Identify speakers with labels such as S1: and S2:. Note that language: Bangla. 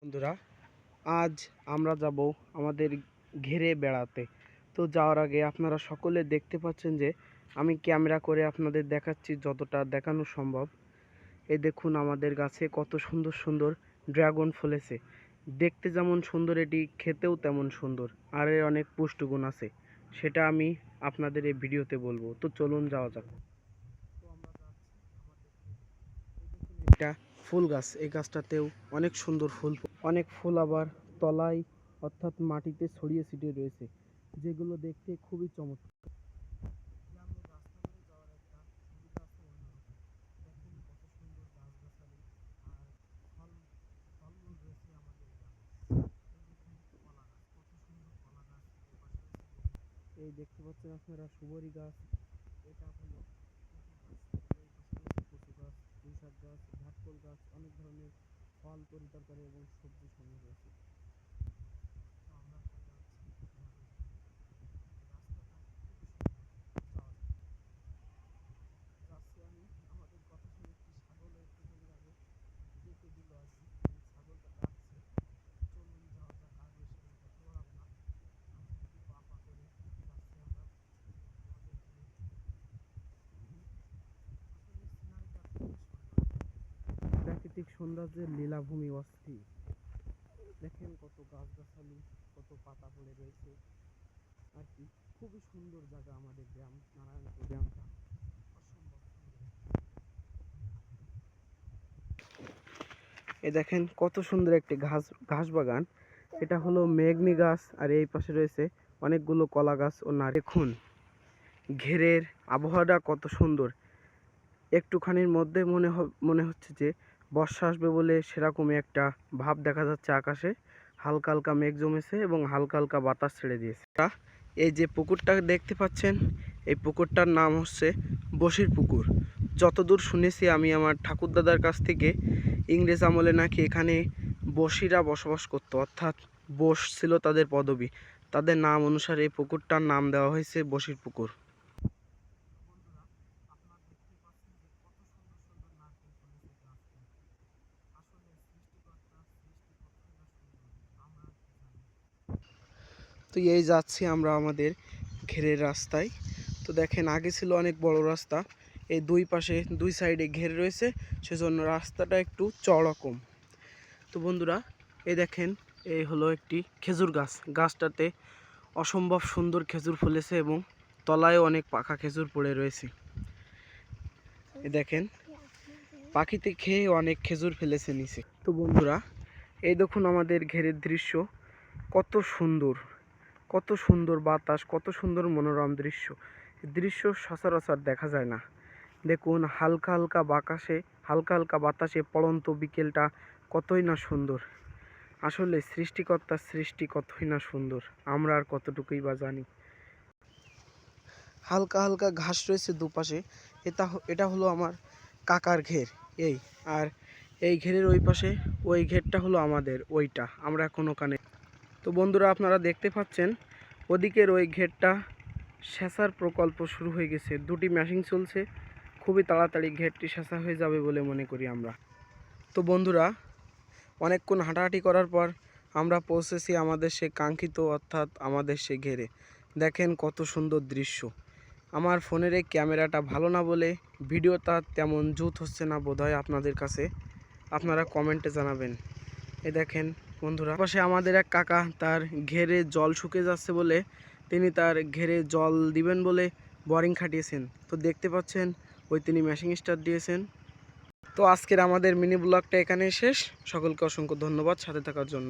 S1: বন্ধুরা, আজ আমরা যাব আমাদের ঘেরে বেড়াতে। তো যাওয়ার আগে আপনারা সকলে দেখতে পাচ্ছেন যে আমি ক্যামেরা করে আপনাদের দেখাচ্ছি যতটা দেখানো সম্ভব। এই দেখুন আমাদের গাছে কত সুন্দর সুন্দর ড্রাগন ফলেছে। দেখতে যেমন সুন্দর, এটি খেতেও তেমন সুন্দর, আর এর অনেক পুষ্টিগুণ আছে, সেটা আমি আপনাদের এই ভিডিওতে বলবো। তো চলুন যাওয়া যাক। এটা ফুল গাছ, এই গাছটাতেও অনেক সুন্দর ফুল, অনেক ফুল আবার তলায় অর্থাৎ মাটিতে ছড়িয়ে ছিটিয়ে রয়েছে, যেগুলো দেখতে খুবই চমৎকার। এই দেখতে পাচ্ছেন আপনারা সুপারি গাছ, এটা হলো কচু গাছ, পুঁইশাক গাছ, ঘাটকোল গাছ, অনেক ধরনের ফল পরিতরকারি এবং সবজি সমূহ রয়েছে। প্রাকৃতিক সৌন্দর্যের লীলাভূমি অস্থির। দেখেন কত গাছগাছালি, কত পাতা পড়ে রয়েছে আর কি। খুবই সুন্দর জায়গা আমাদের গ্রাম, নারায়ণপুর গ্রামটা অসম্ভব সুন্দর। এই দেখেন কত সুন্দর একটি ঘাস বাগান। এটা হলো মেঘনি গাছ, আর এই পাশে রয়েছে অনেকগুলো কলা গাছ ও নারকেল। দেখুন ঘেরের আবহাওয়াটা কত সুন্দর। একটুখানির মধ্যে মনে হচ্ছে যে বর্ষা আসবে বলে সেরকমই একটা ভাব দেখা যাচ্ছে আকাশে। হালকা হালকা মেঘ জমেছে এবং হালকা হালকা বাতাস ছেড়ে দিয়েছে। এই যে পুকুরটা দেখতে পাচ্ছেন, এই পুকুরটার নাম হচ্ছে বসির পুকুর। যতদূর শুনেছি আমি আমার ঠাকুরদাদার কাছ থেকে, ইংরেজ আমলে নাকি এখানে বসিরা বসবাস করতো, অর্থাৎ বস ছিল তাদের পদবী। তাদের নাম অনুসারে এই পুকুরটার নাম দেওয়া হয়েছে বসির পুকুর। তো এই যাচ্ছি আমরা আমাদের ঘেরের রাস্তায়। তো দেখেন আগে ছিল অনেক বড় রাস্তা, এই দুই পাশে দুই সাইডে ঘের রয়েছে, সেজন্য রাস্তাটা একটু চওড়া কম। তো বন্ধুরা, এই দেখেন এই হলো একটি খেজুর গাছ। গাছটাতে অসম্ভব সুন্দর খেজুর ফলেছে এবং তলায়ও অনেক পাকা খেজুর পড়ে রয়েছে। এই দেখেন পাখিতে খেয়ে অনেক খেজুর ফেলেছে নিচে। তো বন্ধুরা, এই দেখুন আমাদের ঘেরের দৃশ্য কত সুন্দর, কত সুন্দর বাতাস, কত সুন্দর মনোরম দৃশ্য। দৃশ্য সচরাচর দেখা যায় না। দেখুন হালকা হালকা বাতাসে পড়ন্ত বিকেলটা কতই না সুন্দর। আসলে সৃষ্টিকর্তার সৃষ্টি কতই না সুন্দর, আমরা আর কতটুকুই বা জানি। হালকা হালকা ঘাস রয়েছে দুপাশে। এটা হলো আমার কাকার ঘের। আর এই ঘেরের ওই পাশে ওই ঘেরটা হলো আমাদের, ওইটা আমরা এখন ওখানে। তো বন্ধুরা, আপনারা দেখতে পাচ্ছেন ওদিকের ওই ঘেরটা সেচার প্রকল্প শুরু হয়ে গেছে, দুটি মেশিন চলছে। খুবই তাড়াতাড়ি ঘেরটি সেচা হয়ে যাবে বলে মনে করি আমরা। তো বন্ধুরা, অনেকক্ষণ হাঁটাহাঁটি করার পর আমরা পৌঁছেছি আমাদের সে কাঙ্ক্ষিত, অর্থাৎ আমাদের সে ঘেরে। দেখেন কত সুন্দর দৃশ্য। আমার ফোনের এই ক্যামেরাটা ভালো না বলে ভিডিওটা তেমন জুত হচ্ছে না বোধহয় আপনাদের কাছে, আপনারা কমেন্টে জানাবেন। এই দেখেন বন্ধুরা, পাশে আমাদের এক কাকা, তার ঘেরে জল শুকিয়ে যাচ্ছে বলে তিনি তার ঘেরে জল দিবেন বলে বোরিং খাটিয়েছেন। তো দেখতে পাচ্ছেন ওই তিনি মেশিন স্টার্ট দিয়েছেন। তো আজকের আমাদের মিনি ব্লগটা এখানেই শেষ। সকলকে অসংখ্য ধন্যবাদ সাথে থাকার জন্য।